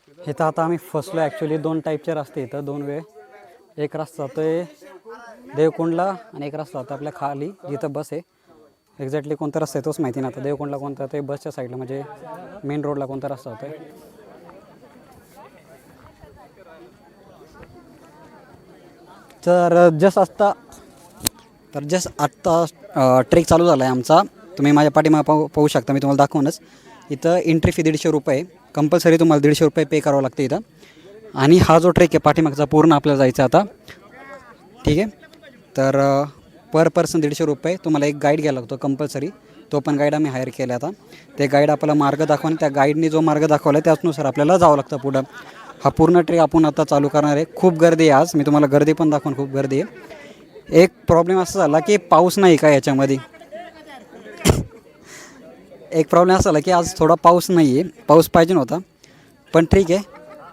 इथं आता आम्ही फसलो ॲक्च्युली. 2 टाईपचे रस्ते इथं 2 वेळ. एक रस्ता जातो आहे देवकुंडला आणि एक रस्ता जातो आपल्या खाली जिथं बस आहे. एक्झॅक्टली कोणता रस्ता आहे तोच माहिती नाही. आता देवकुंडला कोणता ते बसच्या साईडला म्हणजे मेन रोडला कोणता रस्ता होता आहे. तर जस्ट आत्ता ट्रेक चालू झाला आहे आमचा. तुम्ही माझ्या पाठीमागे पाहू शकता. मी तुम्हाला दाखवूनच. इथं एंट्री फी 150 रुपये. कंपल्सरी तुम्हाला 150 रुपये पे करावं लागतं इथं. आणि हा जो ट्रेक आहे पाठीमागचा पूर्ण आपल्याला जायचा आता. ठीक आहे. तर पर पर्सन 150 रुपये. तुम्हाला एक गाईड घ्यायला लागतो कंपल्सरी. तो पण गाईड आम्ही हायर केला आता. ते गाईड आपल्याला मार्ग दाखवून त्या गाईडने जो मार्ग दाखवला आहे त्याचनुसार आपल्याला जावं लागतं पुढं. हा पूर्ण ट्रेक आपण आता चालू करणार आहे. खूप गर्दी आहे आज. मी तुम्हाला गर्दी पण दाखवून. खूप गर्दी आहे. एक प्रॉब्लेम असा झाला की पाऊस नाही का याच्यामध्ये. एक प्रॉब्लेम असा झाला की आज थोडा पाऊस नाही आहे. पाऊस पाहिजे नव्हता पण ठीक आहे.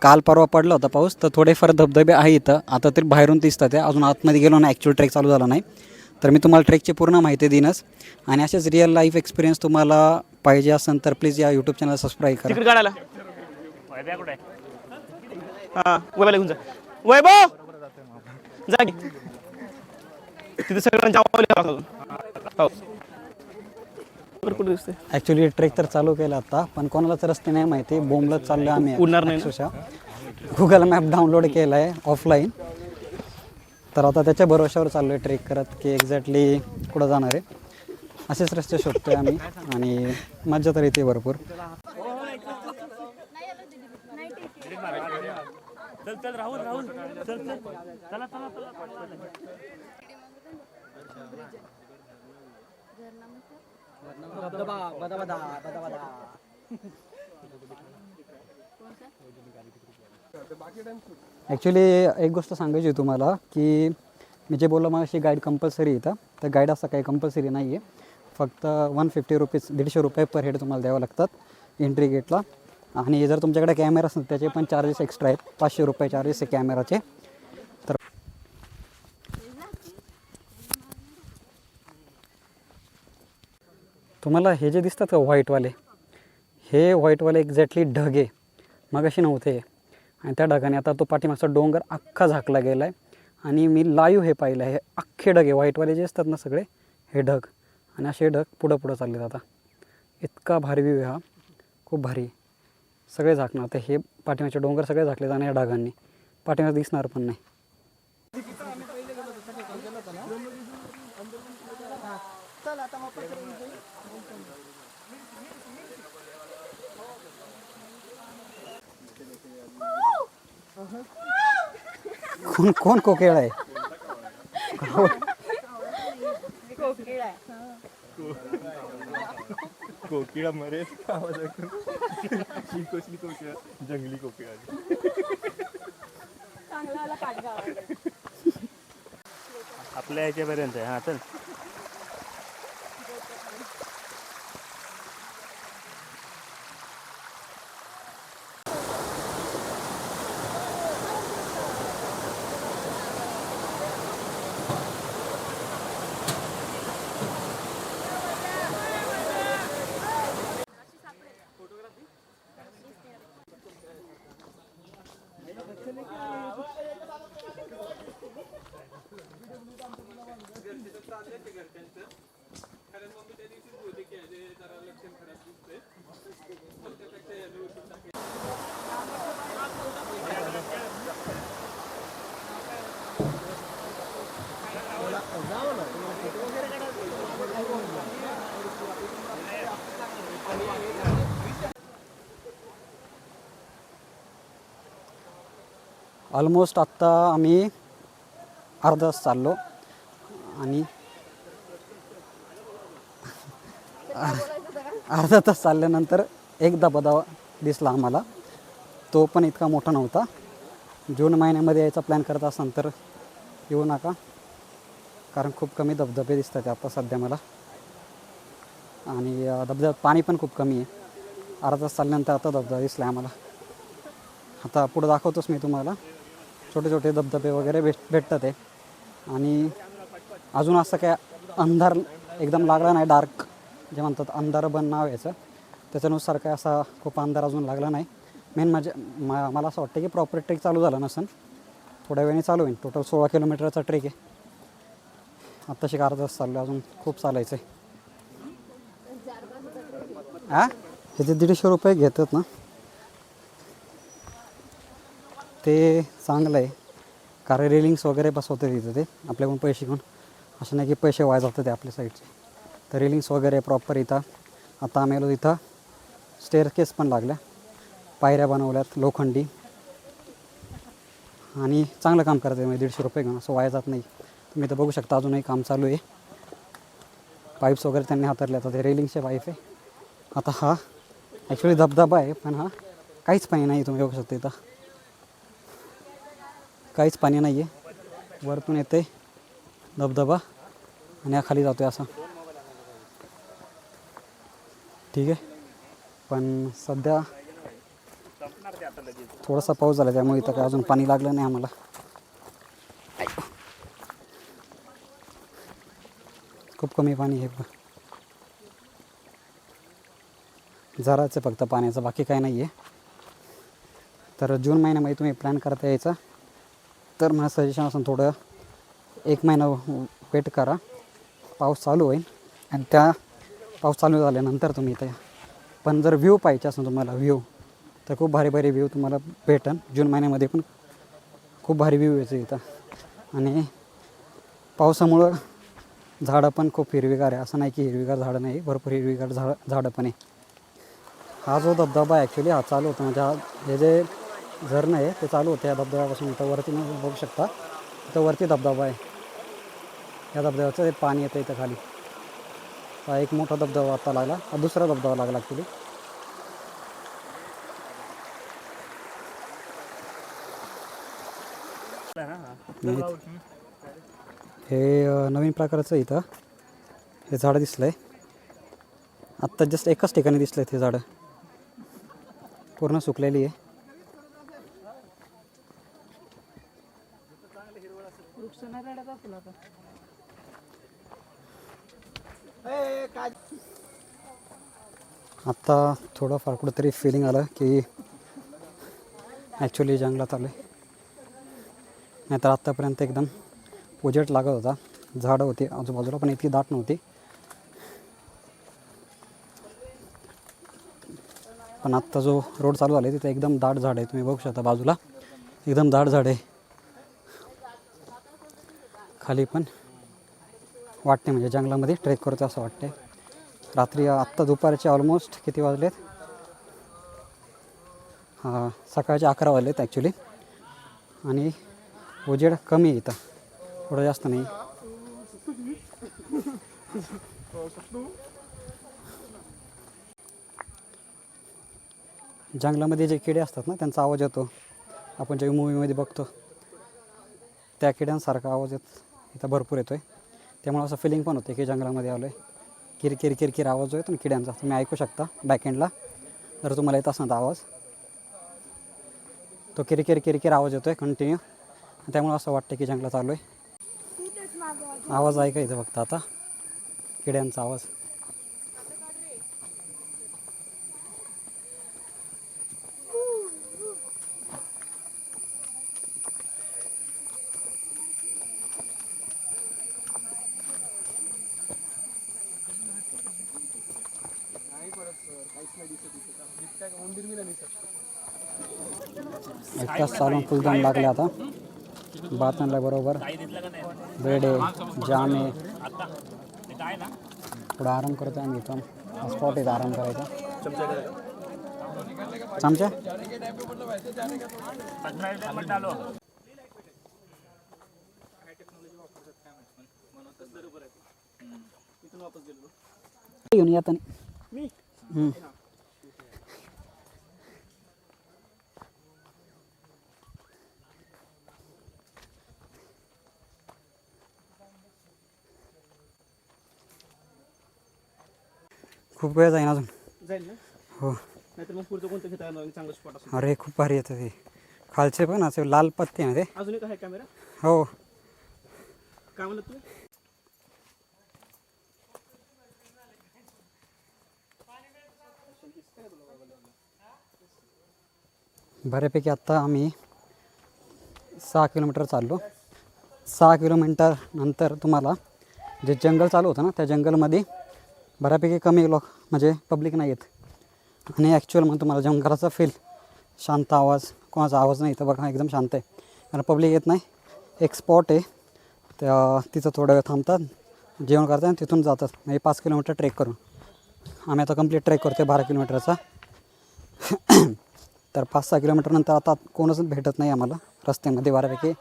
काल परवा पडला होता पाऊस तर थोडेफार धबधबे आहे इथं. आता तरी बाहेरून दिसतात आहे. अजून आतमध्ये गेलो नाही. ॲक्च्युअल ट्रेक चालू झाला नाही. तर मी तुम्हाला ट्रेकची पूर्ण माहिती देईनच. आणि असेच रिअल लाईफ एक्सपिरियन्स तुम्हाला पाहिजे असेल तर प्लीज या यूट्यूब चॅनल सबस्क्राईब करा. तिकीट काढायला हां वैभव घेऊन जा. वैभव जा की तिथे सगळ्यांना कुठे दिसते. ॲक्च्युली ट्रेक तर चालू केला आता पण कोणालाच रस्ते नाही माहिती. बोंबलत चाललो आम्ही. उडणार नाही गुगल मॅप डाउनलोड केला आहे ऑफलाईन. तर आता त्याच्या भरोश्यावर चाललो आहे ट्रेक करत की एक्झॅक्टली कुठं जाणार आहे. असेच रस्ते शोधतो आहे आम्ही आणि मजा तर येते भरपूर. ॲक्च्युली एक गोष्ट सांगायची आहे तुम्हाला की मी जे बोललो मग गाईड कंपल्सरी येतं. तर गाईड असं काही कंपल्सरी नाही आहे. फक्त 150 रुपीज 150 रुपये पर हेड तुम्हाला द्यावं लागतात एंट्री गेटला. आणि जर तुमच्याकडे कॅमेरा असेल त्याचे पण चार्जेस एक्स्ट्रा आहेत. 500 रुपये चार्जेस आहे कॅमेराचे. तर तुम्हाला हे जे दिसतात का व्हाईटवाले, हे व्हाईटवाले एक्झॅक्टली ढग आहे. मग अशी नव्हते. आणि त्या ढगाने आता तो पाठीमागचा डोंगर अख्खा झाकला गेला आहे. आणि मी लाईव्ह हे पाहिलं आहे. हे अख्खे ढग आहे व्हाईटवाले जे असतात ना सगळे हे ढग. आणि असे ढग पुढं पुढं चालले आता. इतका भारी व्ह्यू आहे हा. खूप भारी. सगळे झाकणार ते हे पाठीमागचे डोंगर सगळे झाकले जाणार या ढगांनी. पाठीमागे दिसणार पण नाही. कोण कोण कोकिळा आहे. कोकिळा मरेल कसली कोकिळा जंगली कोकिळा आपल्या याच्यापर्यंत आहे. हां चल ऑलमोस्ट आत्ता आम्ही अर्धा तास चाललो आणि अर्धा तास चालल्यानंतर एक धबधबा दिसला आम्हाला. तो पण इतका मोठा नव्हता. जून महिन्यामध्ये यायचा प्लॅन करत असाल तर येऊ नका कारण खूप कमी धबधबे दिसतात आता सध्या मला. आणि धबधब्यात पाणी पण खूप कमी आहे. अर्धा तास चालल्यानंतर आता धबधबा दिसला आम्हाला. आता पुढं दाखवतोच मी तुम्हाला. छोटे छोटे धबधबे वगैरे भेटतात आहे. आणि अजून असं काय अंधार एकदम लागला नाही. डार्क जे म्हणतात अंधारबन नाव याचं त्याच्यानुसार काय असा खूप अंधार अजून लागला नाही. मेन म्हणजे मला असं वाटतं की प्रॉपर ट्रेक चालू झाला नसेल, थोड्या वेळाने चालू होईल. टोटल 16 किलोमीटरचा ट्रेक आहे. आत्ताशी अर्धा तास चाललो, अजून खूप चालायचं आहे. हे जे 150 रुपये घेतात ना ते चांगलं आहे, कारण रेलिंग्स वगैरे बसवतात तिथं ते आपल्याकडून पैसे घेऊन. असं नाही की पैसे वाया जातात ते आपल्या साईडचे. तर रेलिंग्स वगैरे प्रॉपर इथं. आता आम्ही आलो तिथं स्टेअरकेस पण लागल्या, पायऱ्या बनवल्यात लोखंडी, आणि चांगलं काम करत आहे. म्हणजे 150 रुपये घेऊन असं वाया जात नाही. तुम्ही इथं बघू शकता अजूनही काम चालू आहे. पाईप्स वगैरे त्यांनी हाताळले. आता ते रेलिंगचे पाईप आहे. आता हा ॲक्च्युली धबधबा आहे, पण हा काहीच पाणी नाही. तुम्ही बघू शकता इथं काहीच पाणी नाही आहे. वरतून येते धबधबा आणि हा खाली जातो आहे असा. ठीक आहे, पण सध्या थोडासा पाऊस झाला त्यामुळे इथं काय अजून पाणी लागलं नाही आम्हाला. खूप कमी पाणी आहे, जराच आहे फक्त पाण्याचं, बाकी काय नाही आहे. तर जून महिन्यामध्ये तुम्ही प्लॅन करता यायचा तर मला सजेशन असून थोडं 1 महिना वेट करा, पाऊस चालू होईल आणि त्या पाऊस चालू झाल्यानंतर तुम्ही इथं या. पण जर व्ह्यू पाहिजे असेल तुम्हाला व्ह्यू, तर खूप भारी भारी व्ह्यू तुम्हाला भेटेल. जून महिन्यामध्ये पण खूप भारी व्ह्यू यायचं इथं. आणि पावसामुळं झाडं पण खूप हिरवीगार आहे. असं नाही की हिरवीगार झाडं नाही, भरपूर हिरवीगार झाडं पण आहे. हा जो धबधबा आहे ॲक्च्युली हा चालू होता, म्हणजे हे जे झरणं आहे ते चालू होते या धबधब्यापासून. इथं वरती बघू शकता, इथं वरती धबधबा आहे. या धबधब्याचं पाणी येतं इथं खाली. हा एक मोठा धबधबा आता लागला, हा दुसरा धबधबा लागला ॲक्च्युली. हे नवीन प्रकारचं इथं हे झाडं दिसलं आहे. आत्ता जस्ट एकाच ठिकाणी दिसलं आहे ते झाडं, पूर्ण सुकलेली आहे. आत्ता थोडंफार कुठंतरी फिलिंग आलं की ॲक्च्युली जंगलात आलं आहे. नाहीतर आत्तापर्यंत एकदम उजेड लागत होता, झाडं होती आजूबाजूला पण इतकी दाट नव्हती. पण आत्ता जो रोड चालू झाला आहे तिथे एकदम दाट झाड आहे. तुम्ही बघू शकता बाजूला एकदम दाट झाड आहे. खाली पण वाटते म्हणजे जंगलामध्ये ट्रेक करतो असं वाटते. रात्री आत्ता दुपारचे ऑलमोस्ट किती वाजलेत, हां सकाळचे 11 वाजलेत ॲक्च्युली. आणि उजेड कमी आहे इथं, थोडं जास्त नाही. जंगलामध्ये जे किडे असतात ना त्यांचा आवाज येतो, आपण जे मूवीमध्ये बघतो त्या किड्यांसारखा आवाज इथं भरपूर येतो आहे. त्यामुळे असं फिलिंग पण होते की जंगलामध्ये आलो आहे. किरकिर किरकिर आवाज जो येतो ना किड्यांचा, तुम्ही ऐकू शकता बॅकएंडला जर तुम्हाला येत असेल तर आवाज. तो किरकिर किरकिर आवाज येतो आहे कंटिन्यू, त्यामुळे असं वाटतं की जंगलात आलो आहे. आवाज ऐका इथं फक्त आता किड्यांचा आवाज. एक तास चालून फुल दम लागले. आता भात आणला बरोबर, ब्रेड आहे, जाम आहे. थोडा आराम करतो आम्ही इथं, स्पॉट आहे आराम करायचा. चमचा घेऊन येता नाही. खूप वेळ जाईन अजून. जाईल ना, हो. नाहीतर मग पुढचं कोणतं घेता चांगलं स्पॉट असेल. अरे खूप भारी येतं ते खालचे पण असे लाल पत्ते ना ते. अजून एक आहे कॅमेरा. हो काय म्हणत तुम्ही? बऱ्यापैकी आत्ता आम्ही 6 किलोमीटर चाललो. 6 किलोमीटर नंतर तुम्हाला जे जंगल चालू होतं ना त्या जंगलमध्ये बऱ्यापैकी कमी लोक म्हणजे पब्लिक नाही येत. आणि ॲक्च्युअल मग तुम्हाला जंगलाचा फील, शांत आवाज, कोणाचा आवाज नाही इथं बघा, एकदम शांत आहे. कारण पब्लिक येत नाही. एक स्पॉट आहे त्या तिथं थोडा वेळ थांबतात, जेवण करतात आणि तिथून जातात. म्हणजे 5 किलोमीटर ट्रेक करून आम्ही आता कंप्लीट ट्रेक करतो 12 किलोमीटरचा. तर 5-6 किलोमीटर नंतर आता कोणच भेटत नाही आम्हाला रस्त्यामध्ये. बऱ्यापैकी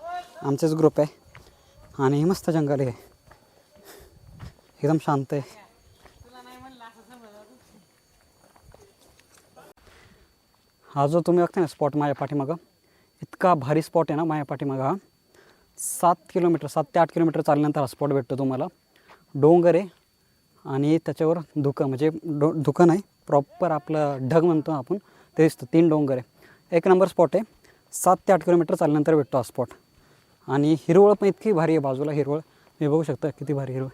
आमचेच ग्रुप आहे आणि मस्त जंगल आहे, एकदम शांत आहे. हा जो तुम्ही बघता ना स्पॉट माझ्या पाठीमागं, इतका भारी स्पॉट आहे ना माझ्या पाठीमागं. हा 7 ते 8 किलोमीटर चालल्यानंतर हा स्पॉट भेटतो तुम्हाला. डोंगर आहे आणि त्याच्यावर धुकं, म्हणजे धुकं नाही, प्रॉपर आपलं ढग म्हणतो आपण ते दिसतं. 3 डोंगर आहे. एक नंबर स्पॉट आहे. 7 ते 8 किलोमीटर चालल्यानंतर भेटतो हा स्पॉट. आणि हिरवळ पण इतकी भारी आहे, बाजूला हिरवळ मी बघू शकता किती भारी हिरवळ.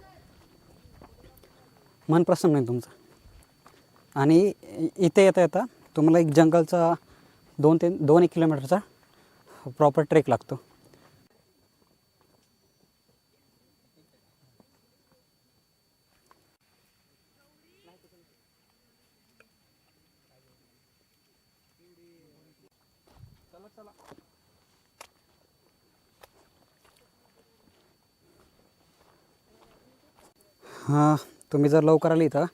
मन प्रसन्न आहे तुमचं. आणि इथे येता येता तुम्हाला एक जंगलचा 2-1 किलोमीटरचा प्रॉपर ट्रेक लागतो. हां, तुम्ही जर लवकर आली इथं,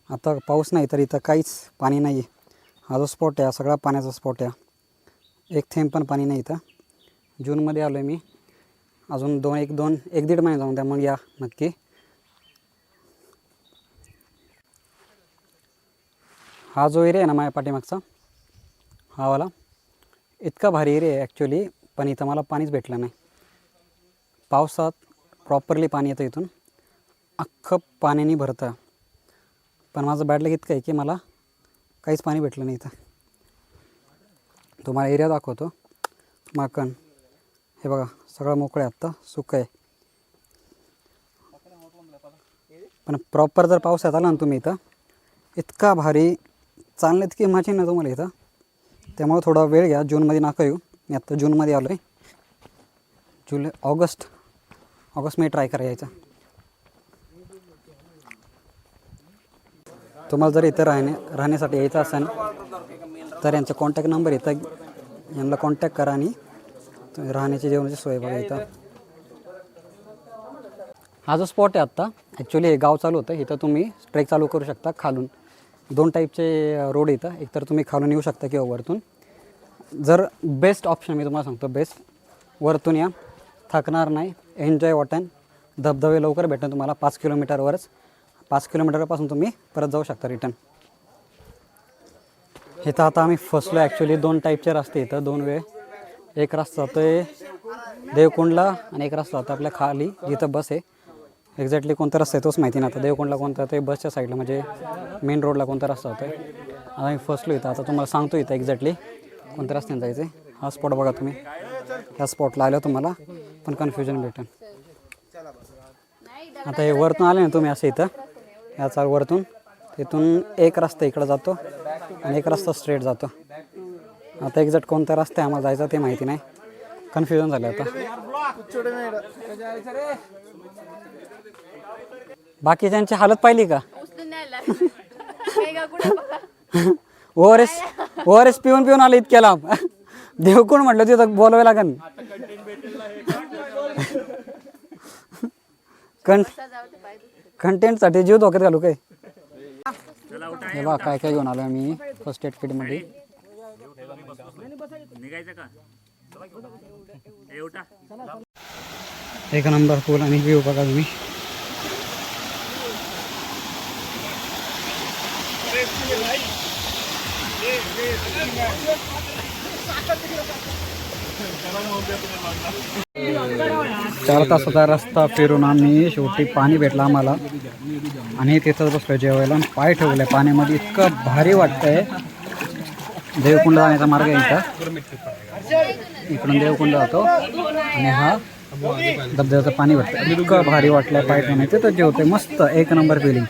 आता पाऊस नाही तर इथं काहीच पाणी नाही आहे. हा जो स्पॉट आहे हा सगळा पाण्याचा स्पॉट आहे. एक थेंब पण पाणी नाही इथं. जूनमध्ये आलो आहे मी, अजून 1-1.5 महिने जाऊन द्या, मग या नक्की. हा जो एरिया आहे ना माझ्या पाठीमागचा, हा वाला इतका भारी एरिया आहे ॲक्च्युली, पण इथं मला पाणीच भेटलं नाही. पावसात प्रॉपरली पाणी येतं इथून, अख्खं पाण्याने भरतं. पण माझं बॅड लक इतकं आहे की मला काहीच पाणी भेटलं नाही इथं. तुम्हाला एरिया दाखवतो. माकण हे बघा, सगळं मोकळं आहे, आत्ता सुकं आहे. पण प्रॉपर जर पावसात आला ना तुम्ही इथं, इतका भारी चालण्यात की मजा ना तुम्हाला इथं. त्यामुळे थोडा वेळ घ्या, जूनमध्ये नका येऊ. मी आत्ता जूनमध्ये आलो आहे. ऑगस्ट मध्ये ट्राय करा यायचा. तुम्हाला जर इथं राहण्यासाठी यायचं असेल तर यांचा कॉन्टॅक्ट नंबर येतं, यांना कॉन्टॅक्ट करा आणि राहण्याची जेवणाची सोय बघा इथं. हा जो स्पॉट आहे आत्ता, ॲक्च्युली हे गाव चालू होतं. इथं तुम्ही ट्रेक चालू करू शकता खालून. 2 टाईपचे रोड इथं, एकतर तुम्ही खालून येऊ शकता किंवा वरतून. जर बेस्ट ऑप्शन मी तुम्हाला सांगतो, बेस्ट वरतून या, थकणार नाही, एन्जॉय वाटेन. धबधबे लवकर भेटेल तुम्हाला 5 किलोमीटरवरच. 5 किलोमीटरपासून तुम्ही परत जाऊ शकता रिटर्न. इथं आता आम्ही फसलो ॲक्च्युली. 2 टाईपचे रस्ते इथं, 2 वेळ. एक रस्ता जातो आहे देवकुंडला आणि एक रस्ता जातो आपल्या खाली जिथं बस आहे. एक्झॅक्टली कोणता रस्ता आहे तोच माहिती नाही. आता देवकुंडला कोणता ते बसच्या साईडला, म्हणजे मेन रोडला कोणता रस्ता होतो आहे. आता आम्ही फसलो इथं. आता तुम्हाला सांगतो इथं एक्झॅक्टली कोणत्या रस्त्याने जायचं आहे. हा स्पॉट बघा तुम्ही. ह्या स्पॉटला आलं तुम्हाला पण कन्फ्युजन भेटेल. आता हे वरतून आले ना तुम्ही असं इथं, याचा वरतून तिथून एक रस्ता इकडं जातो आणि एक रस्ता स्ट्रेट जातो. आता एक्झॅक्ट कोणता रस्ता आहे आम्हाला जायचा ते माहिती नाही, कन्फ्युजन झालं आता. बाकीच्यांची हालत पाहिली का? ओआरएस पिऊन आले इतक्या लांब. देवकुंड म्हटलं तिथं बोलवायला लागेल. कंटेंटसाठी जीव धोक्यात घालू काय? हे बघा काय काय घेऊन आलो आम्ही फर्स्ट एड किटमध्ये. एक नंबर पूल आणि व्ह्यू बघा तुम्ही. चार तासाचा रस्ता फिरून आम्ही शेवटी पाणी भेटलं आम्हाला आणि तिथंच बसलो जेवायला. पाय ठेवले पाण्यामध्ये, इतकं भारी वाटतंय. देवकुंड जाण्याचा मार्ग आहे इथं, इकडून देवकुंड जातो आणि हा धबधब्याचं पाणी भेटतं. इतकं भारी वाटलं पाय ठेवणे. तिथं जेवतोय मस्त, एक नंबर फिलिंग.